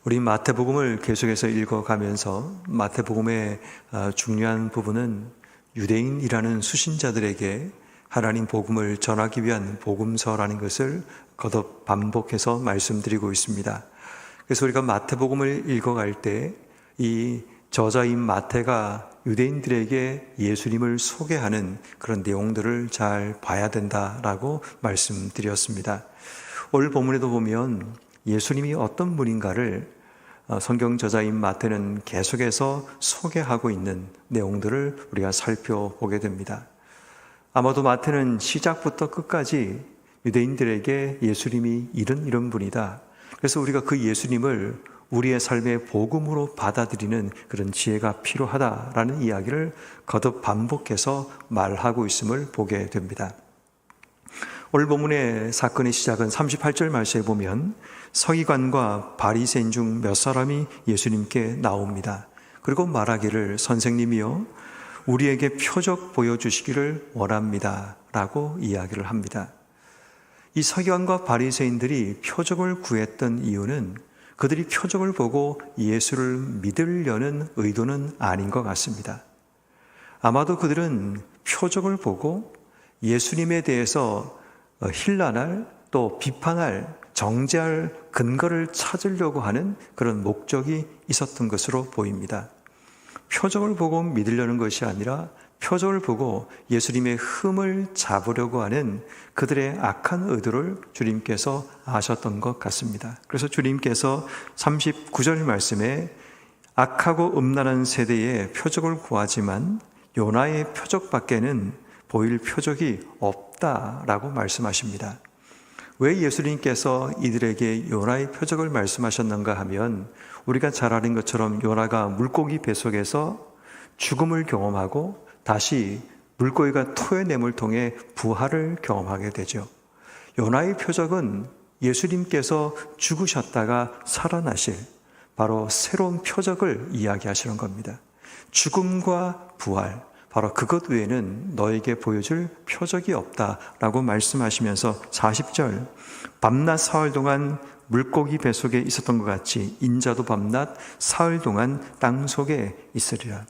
우리 마태복음을 계속해서 읽어가면서 마태복음의 중요한 부분은 유대인이라는 수신자들에게 하나님 복음을 전하기 위한 복음서라는 것을 거듭 반복해서 말씀드리고 있습니다. 그래서 우리가 마태복음을 읽어갈 때 이 저자인 마태가 유대인들에게 예수님을 소개하는 그런 내용들을 잘 봐야 된다라고 말씀드렸습니다. 오늘 본문에도 보면 예수님이 어떤 분인가를 성경 저자인 마태는 계속해서 소개하고 있는 내용들을 우리가 살펴보게 됩니다. 아마도 마태는 시작부터 끝까지 유대인들에게 예수님이 이런 분이다. 그래서 우리가 그 예수님을 우리의 삶의 복음으로 받아들이는 그런 지혜가 필요하다라는 이야기를 거듭 반복해서 말하고 있음을 보게 됩니다. 오늘 본문의 사건의 시작은 38절 말씀에 보면 서기관과 바리새인 중 몇 사람이 예수님께 나옵니다. 그리고 말하기를 선생님이여 우리에게 표적 보여주시기를 원합니다 라고 이야기를 합니다. 이 서기관과 바리새인들이 표적을 구했던 이유는 그들이 표적을 보고 예수를 믿으려는 의도는 아닌 것 같습니다. 아마도 그들은 표적을 보고 예수님에 대해서 힐난할 또 비판할 정죄할 근거를 찾으려고 하는 그런 목적이 있었던 것으로 보입니다. 표적을 보고 믿으려는 것이 아니라 표적을 보고 예수님의 흠을 잡으려고 하는 그들의 악한 의도를 주님께서 아셨던 것 같습니다. 그래서 주님께서 39절 말씀에 악하고 음란한 세대에 표적을 구하지만 요나의 표적밖에는 보일 표적이 없다라고 말씀하십니다. 왜 예수님께서 이들에게 요나의 표적을 말씀하셨는가 하면 우리가 잘 아는 것처럼 요나가 물고기 뱃속에서 죽음을 경험하고 다시 물고기가 토해냄을 통해 부활을 경험하게 되죠. 요나의 표적은 예수님께서 죽으셨다가 살아나실 바로 새로운 표적을 이야기하시는 겁니다. 죽음과 부활, 바로 그것 외에는 너에게 보여줄 표적이 없다라고 말씀하시면서 40절 밤낮 사흘 동안 물고기 뱃속에 있었던 것 같이 인자도 밤낮 사흘 동안 땅속에 있으리라.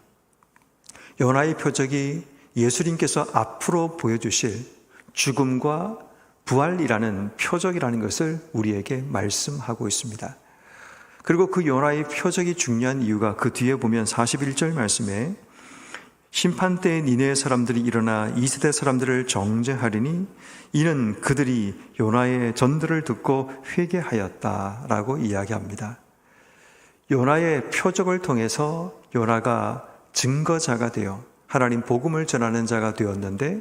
요나의 표적이 예수님께서 앞으로 보여주실 죽음과 부활이라는 표적이라는 것을 우리에게 말씀하고 있습니다. 그리고 그 요나의 표적이 중요한 이유가 그 뒤에 보면 41절 말씀에 심판 때에 니네의 사람들이 일어나 2세대 사람들을 정죄하리니 이는 그들이 요나의 전들을 듣고 회개하였다라고 이야기합니다. 요나의 표적을 통해서 요나가 증거자가 되어 하나님 복음을 전하는 자가 되었는데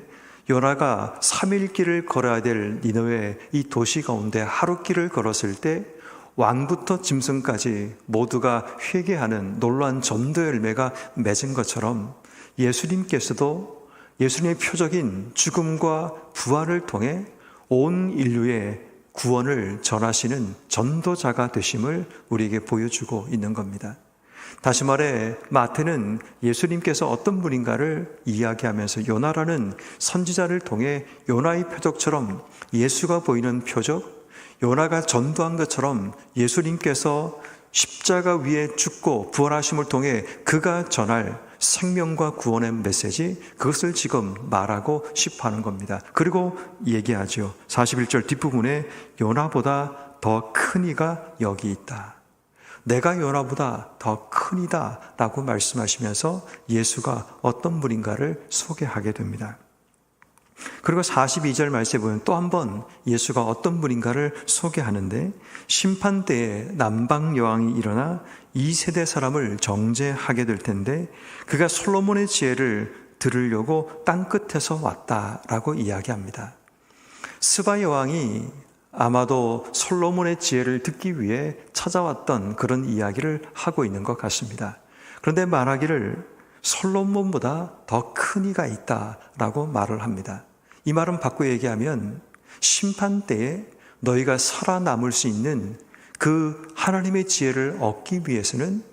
요나가 3일 길을 걸어야 될 니느웨 이 도시 가운데 하루 길을 걸었을 때 왕부터 짐승까지 모두가 회개하는 놀라운 전도 열매가 맺은 것처럼 예수님께서도 예수님의 표적인 죽음과 부활을 통해 온 인류의 구원을 전하시는 전도자가 되심을 우리에게 보여주고 있는 겁니다. 다시 말해 마태는 예수님께서 어떤 분인가를 이야기하면서 요나라는 선지자를 통해 요나의 표적처럼 예수가 보이는 표적, 요나가 전도한 것처럼 예수님께서 십자가 위에 죽고 부활하심을 통해 그가 전할 생명과 구원의 메시지, 그것을 지금 말하고 싶어 하는 겁니다. 그리고 얘기하죠. 41절 뒷부분에 요나보다 더 큰 이가 여기 있다. 내가 요나보다 더 큰 이다 라고 말씀하시면서 예수가 어떤 분인가를 소개하게 됩니다. 그리고 42절 말씀에 보면 또 한 번 예수가 어떤 분인가를 소개하는데 심판 때에 남방 여왕이 일어나 2세대 사람을 정죄하게 될 텐데 그가 솔로몬의 지혜를 들으려고 땅끝에서 왔다라고 이야기합니다. 스바 여왕이 아마도 솔로몬의 지혜를 듣기 위해 찾아왔던 그런 이야기를 하고 있는 것 같습니다. 그런데 말하기를 솔로몬보다 더 큰 이가 있다라고 말을 합니다. 이 말은 바꿔 얘기하면 심판 때에 너희가 살아남을 수 있는 그 하나님의 지혜를 얻기 위해서는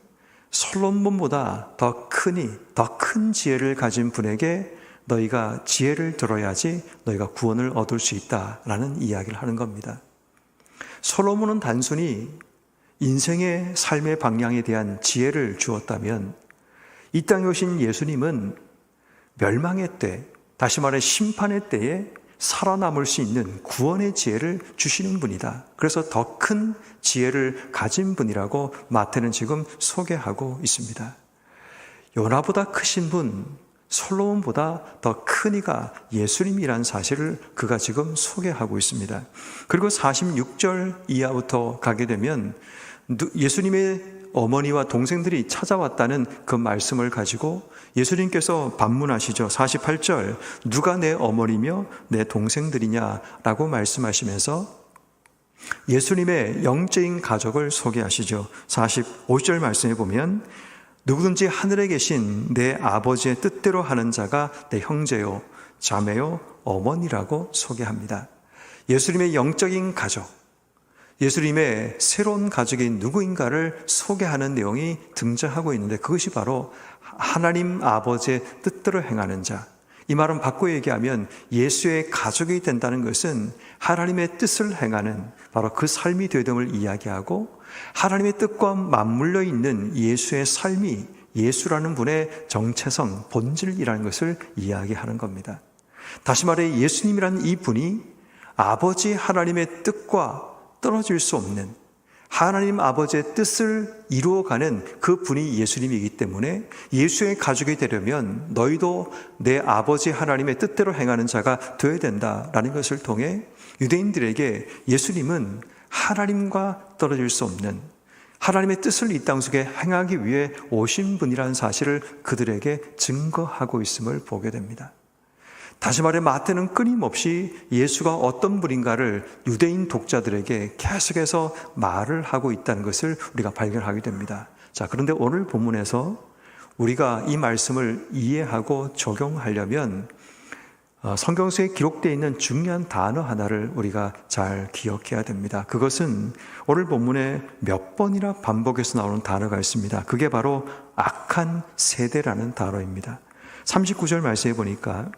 솔로몬보다 더 큰 지혜를 가진 분에게 너희가 지혜를 들어야지 너희가 구원을 얻을 수 있다라는 이야기를 하는 겁니다. 솔로몬은 단순히 인생의 삶의 방향에 대한 지혜를 주었다면 이 땅에 오신 예수님은 멸망의 때, 다시 말해 심판의 때에 살아남을 수 있는 구원의 지혜를 주시는 분이다. 그래서 더 큰 지혜를 가진 분이라고 마태는 지금 소개하고 있습니다. 요나보다 크신 분, 솔로몬보다 더 큰 이가 예수님이란 사실을 그가 지금 소개하고 있습니다. 그리고 46절 이하부터 가게 되면 예수님의 어머니와 동생들이 찾아왔다는 그 말씀을 가지고 예수님께서 반문하시죠. 48절, 누가 내 어머니며 내 동생들이냐라고 말씀하시면서 예수님의 영적인 가족을 소개하시죠. 45절 말씀에 보면 누구든지 하늘에 계신 내 아버지의 뜻대로 하는 자가 내 형제요, 자매요, 어머니라고 소개합니다. 예수님의 영적인 가족, 예수님의 새로운 가족이 누구인가를 소개하는 내용이 등장하고 있는데 그것이 바로 하나님 아버지의 뜻대로 행하는 자. 이 말은 바꿔 얘기하면 예수의 가족이 된다는 것은 하나님의 뜻을 행하는 바로 그 삶이 되됨을 이야기하고 하나님의 뜻과 맞물려 있는 예수의 삶이 예수라는 분의 정체성, 본질이라는 것을 이야기하는 겁니다. 다시 말해 예수님이라는 이 분이 아버지 하나님의 뜻과 떨어질 수 없는 하나님 아버지의 뜻을 이루어가는 그 분이 예수님이기 때문에 예수의 가족이 되려면 너희도 내 아버지 하나님의 뜻대로 행하는 자가 되어야 된다라는 것을 통해 유대인들에게 예수님은 하나님과 떨어질 수 없는 하나님의 뜻을 이 땅 속에 행하기 위해 오신 분이라는 사실을 그들에게 증거하고 있음을 보게 됩니다. 다시 말해 마태는 끊임없이 예수가 어떤 분인가를 유대인 독자들에게 계속해서 말을 하고 있다는 것을 우리가 발견하게 됩니다. 자, 그런데 오늘 본문에서 우리가 이 말씀을 이해하고 적용하려면 성경 속에 기록되어 있는 중요한 단어 하나를 우리가 잘 기억해야 됩니다. 그것은 오늘 본문에 몇 번이나 반복해서 나오는 단어가 있습니다. 그게 바로 악한 세대라는 단어입니다. 39절 말씀해 보니까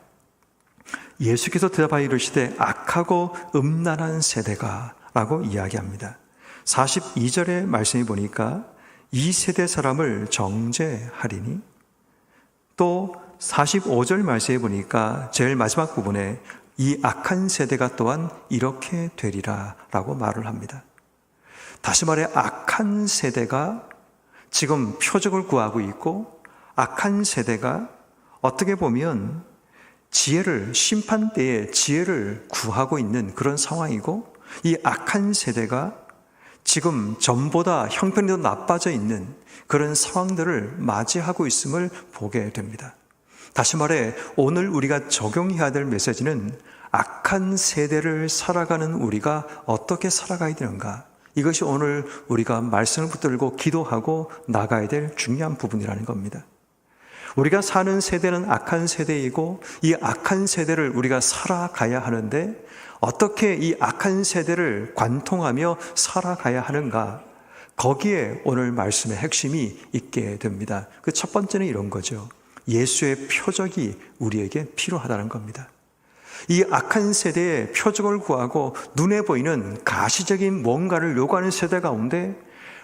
예수께서 대답하여 이르시되 악하고 음란한 세대가 라고 이야기합니다. 42절의 말씀해 보니까 이 세대 사람을 정죄하리니, 또 45절 말씀해 보니까 제일 마지막 부분에 이 악한 세대가 또한 이렇게 되리라 라고 말을 합니다. 다시 말해 악한 세대가 지금 표적을 구하고 있고 악한 세대가 어떻게 보면 지혜를, 심판 때에 지혜를 구하고 있는 그런 상황이고 이 악한 세대가 지금 전보다 형편이 더 나빠져 있는 그런 상황들을 맞이하고 있음을 보게 됩니다. 다시 말해 오늘 우리가 적용해야 될 메시지는 악한 세대를 살아가는 우리가 어떻게 살아가야 되는가, 이것이 오늘 우리가 말씀을 붙들고 기도하고 나가야 될 중요한 부분이라는 겁니다. 우리가 사는 세대는 악한 세대이고 이 악한 세대를 우리가 살아가야 하는데 어떻게 이 악한 세대를 관통하며 살아가야 하는가, 거기에 오늘 말씀의 핵심이 있게 됩니다. 그 첫 번째는 이런 거죠. 예수의 표적이 우리에게 필요하다는 겁니다. 이 악한 세대의 표적을 구하고 눈에 보이는 가시적인 뭔가를 요구하는 세대 가운데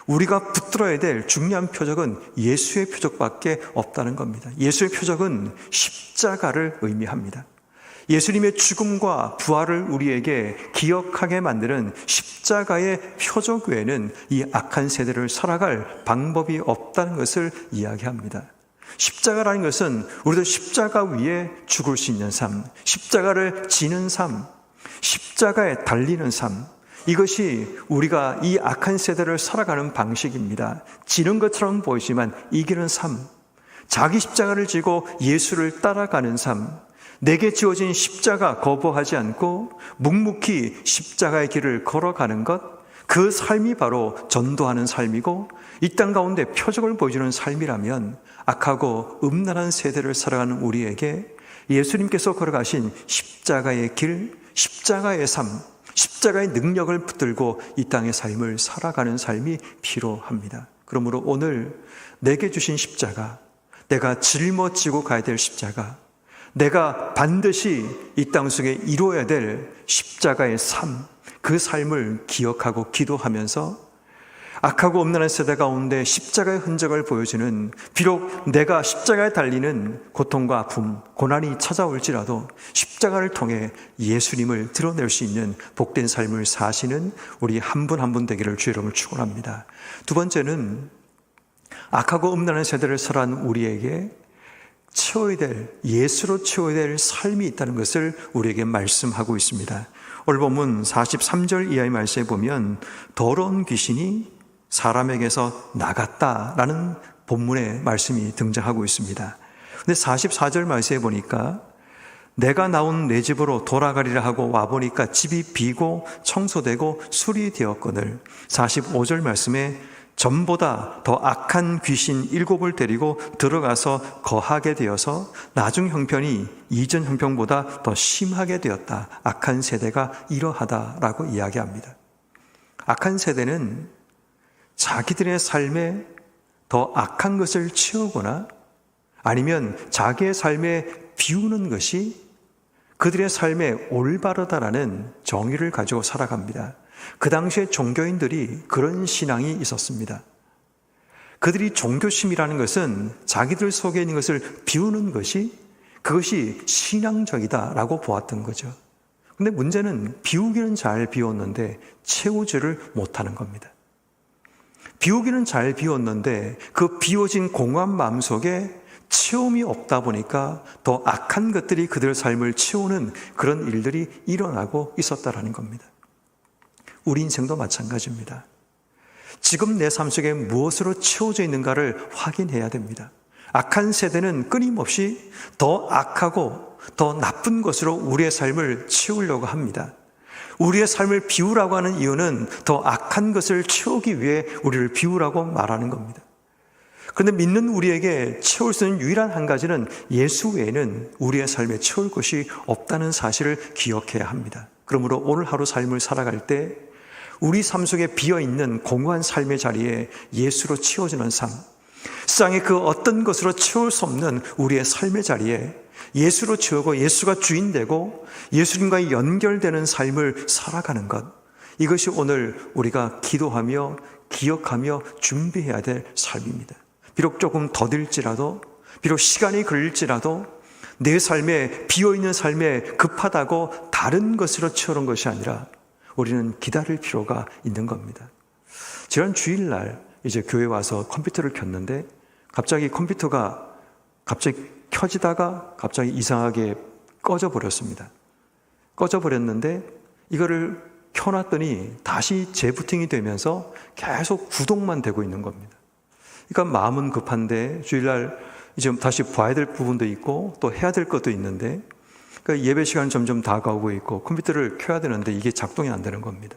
우리가 붙들어야 될 중요한 표적은 예수의 표적밖에 없다는 겁니다. 예수의 표적은 십자가를 의미합니다. 예수님의 죽음과 부활을 우리에게 기억하게 만드는 십자가의 표적 외에는 이 악한 세대를 살아갈 방법이 없다는 것을 이야기합니다. 십자가라는 것은 우리도 십자가 위에 죽을 수 있는 삶, 십자가를 지는 삶, 십자가에 달리는 삶, 이것이 우리가 이 악한 세대를 살아가는 방식입니다. 지는 것처럼 보이지만 이기는 삶, 자기 십자가를 지고 예수를 따라가는 삶, 내게 지어진 십자가 거부하지 않고 묵묵히 십자가의 길을 걸어가는 것, 그 삶이 바로 전도하는 삶이고 이 땅 가운데 표적을 보여주는 삶이라면 악하고 음란한 세대를 살아가는 우리에게 예수님께서 걸어가신 십자가의 길, 십자가의 삶, 십자가의 능력을 붙들고 이 땅의 삶을 살아가는 삶이 필요합니다. 그러므로 오늘 내게 주신 십자가, 내가 짊어지고 가야 될 십자가, 내가 반드시 이 땅 속에 이루어야 될 십자가의 삶, 그 삶을 기억하고 기도하면서 악하고 음란한 세대 가운데 십자가의 흔적을 보여주는, 비록 내가 십자가에 달리는 고통과 아픔, 고난이 찾아올지라도 십자가를 통해 예수님을 드러낼 수 있는 복된 삶을 사시는 우리 한 분 한 분 되기를 주의 이름으로 축원합니다. 두 번째는 악하고 음란한 세대를 살아온 우리에게 채워야 될, 예수로 채워야 될 삶이 있다는 것을 우리에게 말씀하고 있습니다. 오늘 본문 43절 이하의 말씀에 보면 더러운 귀신이 사람에게서 나갔다라는 본문의 말씀이 등장하고 있습니다. 근데 44절 말씀에 보니까 내가 나온 내 집으로 돌아가리라 하고 와보니까 집이 비고 청소되고 수리되었거늘. 45절 말씀에 전보다 더 악한 귀신 7을 데리고 들어가서 거하게 되어서 나중 형편이 이전 형편보다 더 심하게 되었다. 악한 세대가 이러하다라고 이야기합니다. 악한 세대는 자기들의 삶에 더 악한 것을 채우거나 아니면 자기의 삶에 비우는 것이 그들의 삶에 올바르다라는 정의를 가지고 살아갑니다. 그 당시에 종교인들이 그런 신앙이 있었습니다. 그들이 종교심이라는 것은 자기들 속에 있는 것을 비우는 것이, 그것이 신앙적이다라고 보았던 거죠. 근데 문제는 비우기는 잘 비웠는데 채우지를 못하는 겁니다. 비우기는 잘 비웠는데 그 비워진 공허한 마음속에 채움이 없다 보니까 더 악한 것들이 그들의 삶을 채우는 그런 일들이 일어나고 있었다라는 겁니다. 우리 인생도 마찬가지입니다. 지금 내 삶 속에 무엇으로 채워져 있는가를 확인해야 됩니다. 악한 세대는 끊임없이 더 악하고 더 나쁜 것으로 우리의 삶을 채우려고 합니다. 우리의 삶을 비우라고 하는 이유는 더 악한 것을 채우기 위해 우리를 비우라고 말하는 겁니다. 그런데 믿는 우리에게 채울 수 있는 유일한 한 가지는 예수 외에는 우리의 삶에 채울 것이 없다는 사실을 기억해야 합니다. 그러므로 오늘 하루 삶을 살아갈 때 우리 삶 속에 비어있는 공허한 삶의 자리에 예수로 채워지는 삶, 세상의 그 어떤 것으로 채울 수 없는 우리의 삶의 자리에 예수로 채우고 예수가 주인 되고 예수님과 연결되는 삶을 살아가는 것, 이것이 오늘 우리가 기도하며 기억하며 준비해야 될 삶입니다. 비록 조금 더딜지라도, 비록 시간이 걸릴지라도 내 삶에, 비어있는 삶에 급하다고 다른 것으로 채우는 것이 아니라 우리는 기다릴 필요가 있는 겁니다. 지난 주일날 이제 교회 와서 컴퓨터를 켰는데 갑자기 컴퓨터가 켜지다가 갑자기 이상하게 꺼져 버렸습니다. 꺼져 버렸는데 이거를 켜놨더니 다시 재부팅이 되면서 계속 구동만 되고 있는 겁니다. 그러니까 마음은 급한데 주일날 이제 다시 봐야 될 부분도 있고 또 해야 될 것도 있는데, 그러니까 예배 시간 점점 다가오고 있고 컴퓨터를 켜야 되는데 이게 작동이 안 되는 겁니다.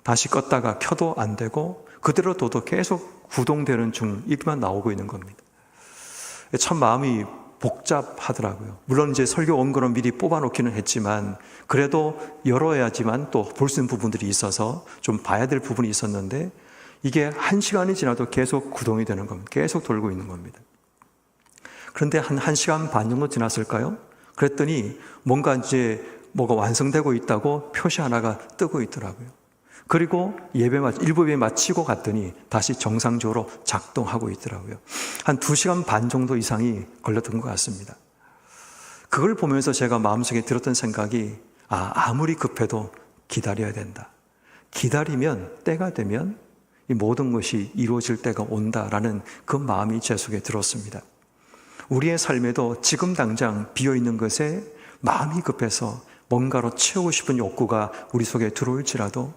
다시 껐다가 켜도 안 되고 그대로 둬도 계속 구동되는 중, 이것만 나오고 있는 겁니다. 참 마음이 복잡하더라고요. 물론 이제 설교 원고는 미리 뽑아놓기는 했지만 그래도 열어야지만 또 볼 수 있는 부분들이 있어서 좀 봐야 될 부분이 있었는데 이게 1시간이 지나도 계속 구동이 되는 겁니다. 계속 돌고 있는 겁니다. 그런데 한 1시간 반 정도 지났을까요? 그랬더니 뭐가 완성되고 있다고 표시 하나가 뜨고 있더라고요. 그리고 일부 예배 마치고 갔더니 다시 정상적으로 작동하고 있더라고요. 한 2시간 반 정도 이상이 걸렸던 것 같습니다. 그걸 보면서 제가 마음속에 들었던 생각이, 아무리 급해도 기다려야 된다. 기다리면 때가 되면 이 모든 것이 이루어질 때가 온다라는 그 마음이 제 속에 들었습니다. 우리의 삶에도 지금 당장 비어있는 것에 마음이 급해서 뭔가로 채우고 싶은 욕구가 우리 속에 들어올지라도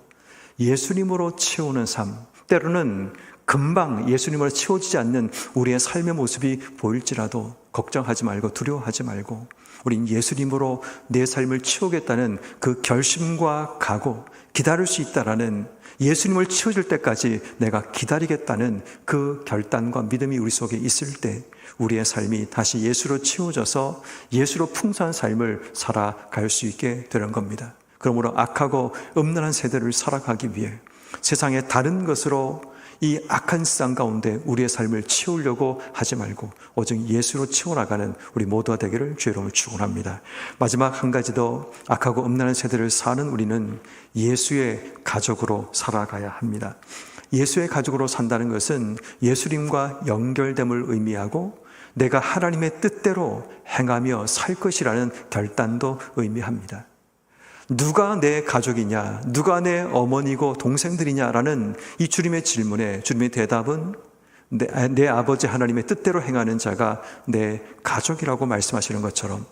예수님으로 채우는 삶, 때로는 금방 예수님으로 채워지지 않는 우리의 삶의 모습이 보일지라도 걱정하지 말고 두려워하지 말고 우린 예수님으로 내 삶을 채우겠다는 그 결심과 각오, 기다릴 수 있다라는, 예수님을 채워줄 때까지 내가 기다리겠다는 그 결단과 믿음이 우리 속에 있을 때 우리의 삶이 다시 예수로 채워져서 예수로 풍성한 삶을 살아갈 수 있게 되는 겁니다. 그러므로 악하고 음란한 세대를 살아가기 위해 세상의 다른 것으로 이 악한 세상 가운데 우리의 삶을 채우려고 하지 말고 오직 예수로 채워나가는 우리 모두가 되기를 주의 이름으로 축원합니다. 마지막 한 가지 더, 악하고 음란한 세대를 사는 우리는 예수의 가족으로 살아가야 합니다. 예수의 가족으로 산다는 것은 예수님과 연결됨을 의미하고 내가 하나님의 뜻대로 행하며 살 것이라는 결단도 의미합니다. 누가 내 가족이냐, 누가 내 어머니고 동생들이냐라는 이 주님의 질문에 주님의 대답은 내 아버지 하나님의 뜻대로 행하는 자가 내 가족이라고 말씀하시는 것처럼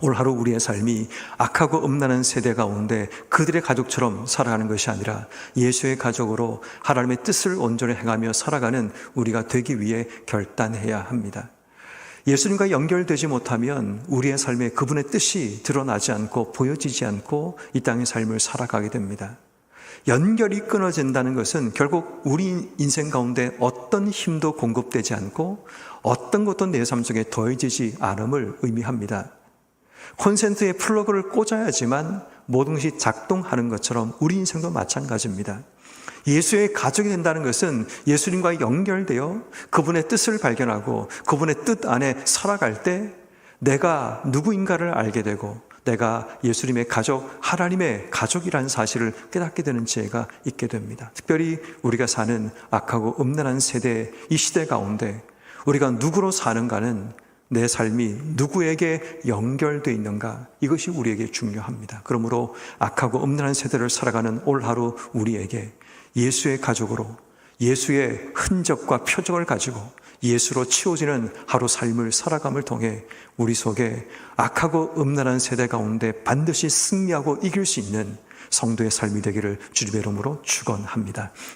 올 하루 우리의 삶이 악하고 음란한 세대 가운데 그들의 가족처럼 살아가는 것이 아니라 예수의 가족으로 하나님의 뜻을 온전히 행하며 살아가는 우리가 되기 위해 결단해야 합니다. 예수님과 연결되지 못하면 우리의 삶에 그분의 뜻이 드러나지 않고 보여지지 않고 이 땅의 삶을 살아가게 됩니다. 연결이 끊어진다는 것은 결국 우리 인생 가운데 어떤 힘도 공급되지 않고 어떤 것도 내 삶 속에 더해지지 않음을 의미합니다. 콘센트에 플러그를 꽂아야지만 모든 것이 작동하는 것처럼 우리 인생도 마찬가지입니다. 예수의 가족이 된다는 것은 예수님과 연결되어 그분의 뜻을 발견하고 그분의 뜻 안에 살아갈 때 내가 누구인가를 알게 되고 내가 예수님의 가족, 하나님의 가족이라는 사실을 깨닫게 되는 지혜가 있게 됩니다. 특별히 우리가 사는 악하고 음란한 세대, 이 시대 가운데 우리가 누구로 사는가는 내 삶이 누구에게 연결되어 있는가, 이것이 우리에게 중요합니다. 그러므로 악하고 음란한 세대를 살아가는 올 하루 우리에게 예수의 가족으로 예수의 흔적과 표적을 가지고 예수로 치워지는 하루 삶을 살아감을 통해 우리 속에 악하고 음란한 세대 가운데 반드시 승리하고 이길 수 있는 성도의 삶이 되기를 주님의 이름으로 축원합니다.